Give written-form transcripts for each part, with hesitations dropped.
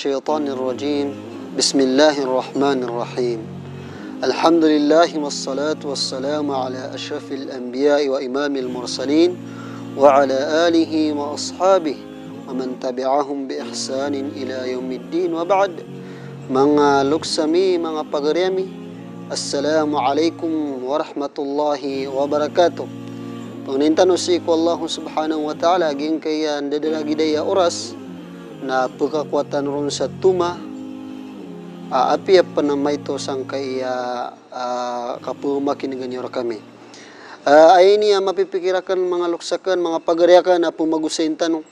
الشيطان الرجيم بسم الله الرحمن الرحيم الحمد لله والصلاة والسلام على أشرف الأنبياء وإمام المرسلين وعلى آله وأصحابه ومن تبعهم بإحسان إلى يوم الدين وبعد mga luksami, mga pagaryami, Assalamu alaikum warahmatullahi wabarakatuh. Panginintano si ko Allah subhanahu wa ta'ala aging kaya dadalagi daya oras na pagkakwatan ron sa tuma api pa na may to sang kaya kapumakiniganyor kami. Ay niya mapipikirakan mga luksakan, mga pagaryakan na pumagusayin tanong.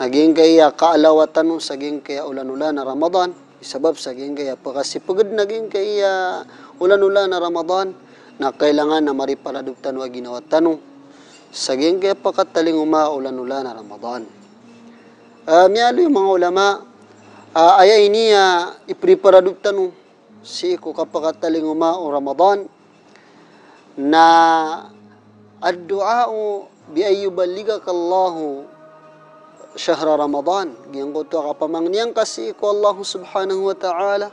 Naging kaya kaalawatan no, saging kaya ulan-ulan na Ramadan. Isabab saging kaya pakasipagad naging kaya ulan-ulan na Ramadan na kailangan na maripaladugtan wa ginawa tanong. Saging kaya pakataling ulan-ulan na Ramadan. Miyalo yung mga ulama, ayay niya ipriparadugtan no, si ko kapakataling o Ramadan na ad-du'a'u bi ayyuballigaka Allahu syahra Ramadan. Giyang ko ito kapamangniyang kasi ko Allah subhanahu wa ta'ala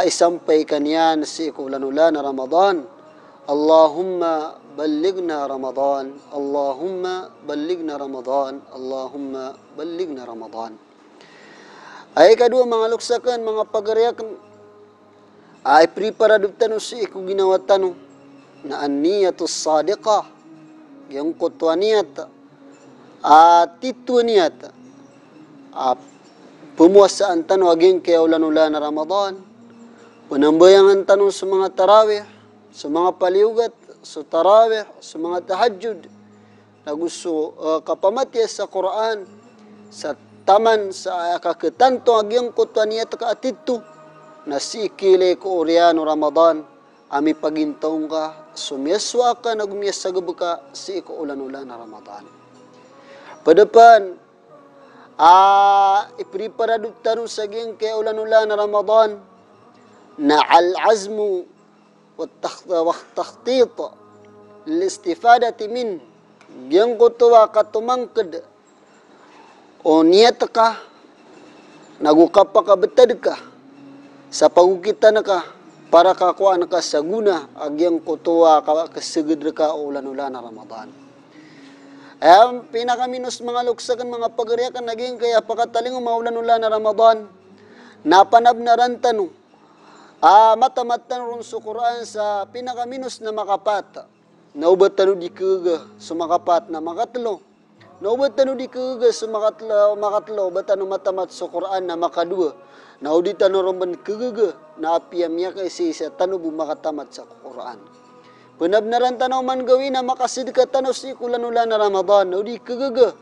isampay kanyan si ko ulan-ulan na Ramadan. Allahumma ballighna Ramadan, Allahumma ballighna Ramadan, Allahumma ballighna Ramadan. Ay kadua mga luksakan, mga pagaryakan, ay priparadugtan si ko ginawa tanong na an-niyatus sadiqah, yung kutwa niyat, titwa niyat, pumuasaan tanong aging kaya ulan-ulan na Ramadan, panambayangan tanong sa mga tarawih, sa mga paliugat, sa tarawih, sa mga tahajjud, na gusto kapamatya sa Quran, sa taman, sa kaketanto aging kutwa niyat kaatito, na si ikilay ko Oriano Ramadan, ami pagintaong ka, sumiyaswa ka, nagumiyas sa gabi ka, si iko ulan-ulan na Ramadan. Padapan, ipriparadugtan sa ging kaya ulan-ulan na Ramadan, na al-azmu wa takhtit listifadati min, giyang kutuwa katumangkad, o niyat ka, nagukapakabetad ka, sa pagukita na ka, para kakuha na ka sa guna, agyang kutuwa kasagad ka o ulan-ulan na Ramadan. Ang pinakaminos mga luksakan, mga pagaryakan, naging kaya pakataling umaulan-ulan na Ramadan, napanab na rantano, matamatan ron sa Quran sa pinakaminos na makapat, naubatan di kaga sa makapat na makatlo, naubatan di kaga sa makatlo, batano matamat sa Quran na makadua, nauditan ron ban kaga, na apiyam niya kasi sa tanubo makatamat sa Quran. Panabnaran tanaw man gawin na makasid ka tanaw si kulan-ulan na Ramadan, naudi kagaga,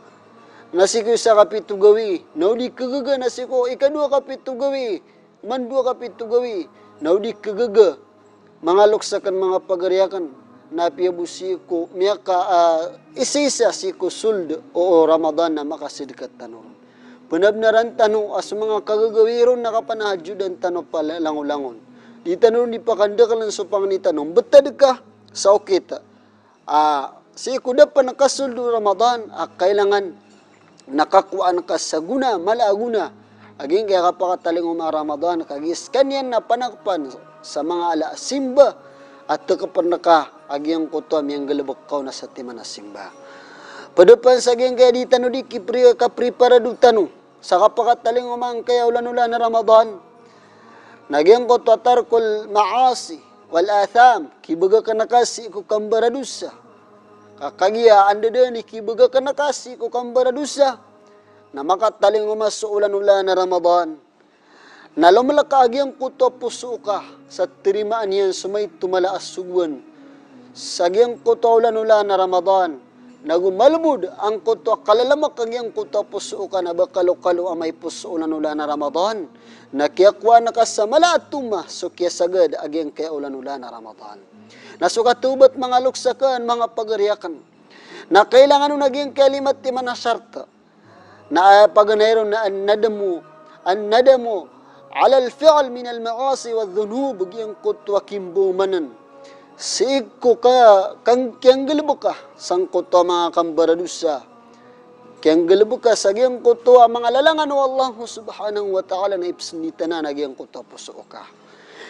nasiko sa kapito gawi, naudi kagaga, nasiko ikadua kapito gawi, mandua kapito gawi, naudi kagaga, mga luksakan, mga pagaryakan, napiabusi ko, miyaka isisa si ko suld o Ramadan na makasid ka tanaw. Panabnaran tanaw as mga kagagawiron nakapanahadjudan tanaw pala langon-langon. Di tanong di pakandakalan sa panganitanong, betad ka sa okita. Si kuda pa nakasuldo Ramadan, kailangan nakakuan ka sa guna, malaaguna. Aging kaya kapakataling Ramadan, kagis kanyan na panakpan sa mga ala simba, at kapan naka, agyang kutuam yung galabakaw na sa tima na simba. Padapan sa aging kaya di tanong di kapriparadug tanong, sa kapakataling kaya ulan-ulan na Ramadan, nagyang kutuwa tarkul maasi, wal atham, kibaga ka nakasi ko kambaradusa. Kakagiya, anda din, kibaga ka nakasi ko kambaradusa. Na makataling umaso ulan-ulan na Ramadan. Na lumalakagyang kuto puso ka sa tirimaan yan sumay tumalaas sugwan. Sagyang kuto ulan-ulan na Ramadan. Nagumalbud ang kuto kalalamak kagyang kuto puso ka na bakalo-kalo amay puso ulan-ulan na Ramadan. Nakiakwa na ka sa malatuma so kaya sagad agyang kaya ulan-ulan na Ramadan. Nasukatubat mga luksakan, mga pagaryakan, na kailangan nung naging kalimat ti manasarta, na paganayron na an-nadamu ala al-fi'al min al-ma'asi wa dhunub, agyang kutwa kimbumanan. Siig ko ka, kang galbo ka, sang kutwa mga kambaradusa, Kaya galbo ka sa giyang kuto mga lalangan o Allah subhanahu wa ta'ala na ipsnita na nagyang kuto puso ka.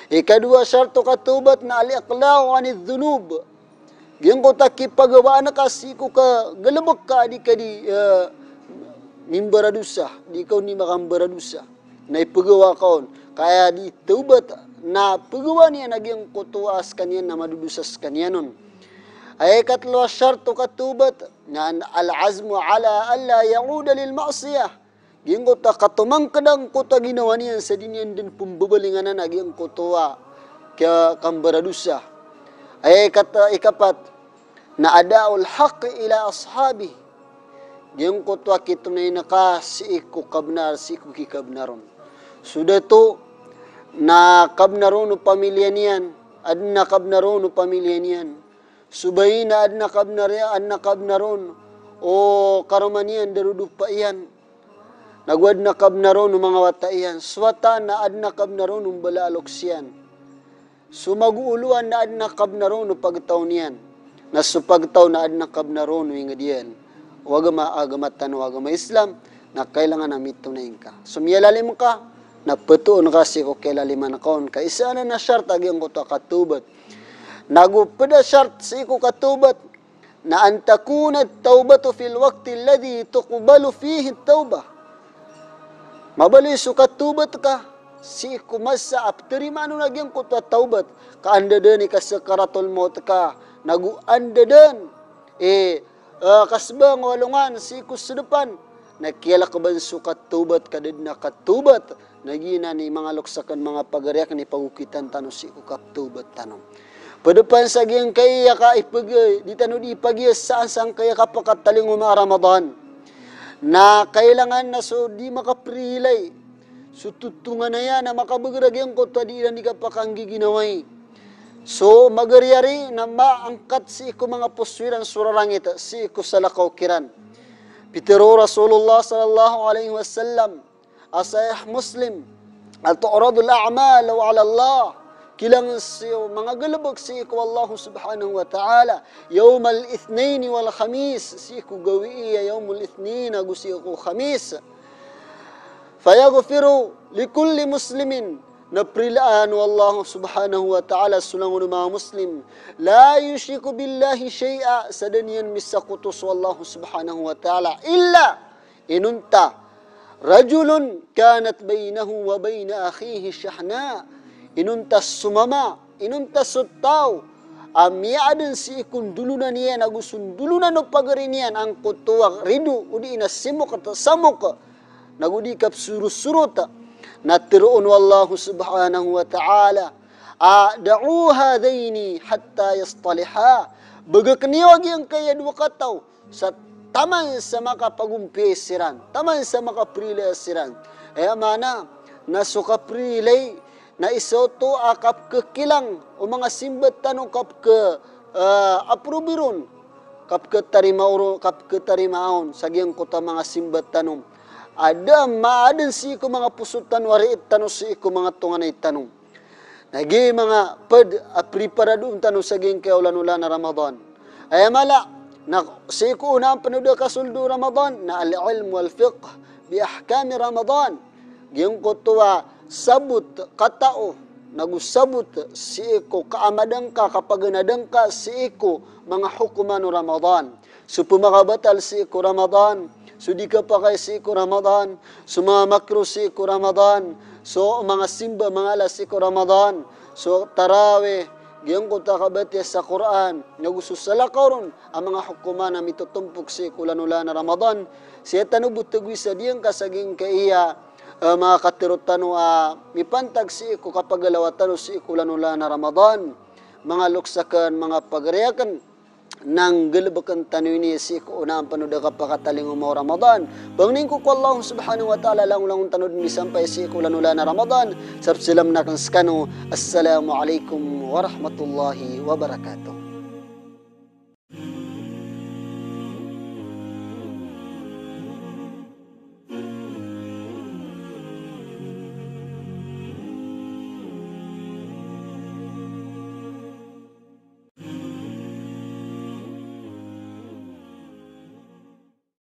Ikadua syarto katubat na al-iqla'u anil dhunub. Giyang kuto kipagawa na kasiku ka galbo ka di ka di mimbaradusa. Di ka ni makambaradusa. Na ipagawa kaon. Kaya di taubat na pagawa niya nagyang kuto as kanyan na madudusas kanyanon. Ay katlo syarto katubat na al-azmu ala alla yauda lil ma'siyah. Giyang ta katumang kadang kuta ginawa niyan sa dinyan din pumbabalingan na giyang kutuwa kaya kambaradusa. Ay ikapat na adaul haqq ila ashabi. Giyang kutuwa kitunay na ka si iku kabnar si iku kikabnaron. Sudah to na kabnaron o pamilya niyan adna kabnaron o pamilya niyan. Subayina adna kabnaron o karomanian darudup pa iyan. Nagwad na kabnaron o mga wata iyan. Swata na adna kabnaron o balalok siyan. Sumaguuluan na adna kabnaron o pagtaw niyan. Nasupagtaw na adna kabnaron o ingad yan. Wagama agamatan wagama Islam na kailangan na mito na ka. Sumiyalalim ka na patuon kasi ko kailaliman kaon. Kaisa na syart agyang ko to katubat. Nagupada syart sa iko katubat na antakuna taubatu fil waqti alladhi tuqbalu fihi tauba. Mabali su katubat ka si iko masa apteri manu nagyang ko to taubat ka andadan ka sakaratul maut ka nagu andadan kasbang walungan si iko sedepan nakiyala ka ban su katubat kadid na katubat nagina ni mga luksakan mga pagariak ni pagukitan tano si iko katubat tanom. Padepan sa giyang kaya ka ipagay, di tano di ipagay saan kaya ka pakataling Ramadan. Na kailangan na so di makaprilay. So tutungan na yan na makabagragyang ko di na di ka pakanggi ginaway. So magaryari na maangkat si iko mga puswiran surarangit si iko salakaw kiran. Pitero Rasulullah sallallahu alaihi wasallam asayah Muslim al-tu'radul a'mal wa 'ala Allah. Kilang siyo mga galabag si iku Allah subhanahu wa ta'ala yawm al-ithnain wal khamis si iku gawiya yawm al-ithnain agu si iku khamis fayaghfiru likulli muslimin naprilaan Allah subhanahu wa ta'ala sulangun mga muslim la yushriku billahi shay'a sadaniyan misakutus Allah subhanahu wa ta'ala illa inunta rajulun kanat bainahu wa baina akhihi shahna inuntas sumama, inuntas sutaw, amiadan si ikun dulunan niyan, agusun dulunan o pagarin niyan, ang kutuwag ridu, udi inasimok at samok, nagudikap surut-surut, natiroon wallahu subhanahu wa ta'ala, da'u hadaini hatta yastaliha, bagakniwag yung kaya dua kataw, sa taman sa makapagumpiesiran, taman sa makaprileasiran, mana, nasukaprilay, na isoto akap kekilang o mga simbat tanong kap ke aprobirun kap ke tarimaon sagyang kota mga simbat tanong ada maaden si ko mga pusutan wari tanong si ko mga tunganay tanong nagi mga preparadum tanong sagyang kaulan-ulan na Ramadan ay mala na si ko una ang panuda kasuldo Ramadan na al-ilm wal fiqh bi ahkam Ramadan giyang kutuwa sabut katao nagusabut si iko kaamadang ka kapag nadang ka si iko mga hukuman ng Ramadan so pumakabatal si iko Ramadan so di ka pa kay si iko Ramadan sumamakro si iko Ramadan so mga simba mga alas si iko Ramadan so tarawih giyang ko takabati sa Quran nagususala karon ang mga hukuman na mitutumpok si iko lanula na Ramadan siya tanubot tagwi sa diyang kasaging kaiya mga katirutan mipantag si iku kapag galawatan si iku lanula na Ramadan mga luksakan mga pagriyakan nang galabakan tanwi ni si iku unang panuda kapakataling mo Ramadan bangning ko Allah subhanahu wa ta'ala lang tanud ni sampay si iku lanula na Ramadan sabsilam na kang skano assalamu alaikum warahmatullahi wabarakatuh.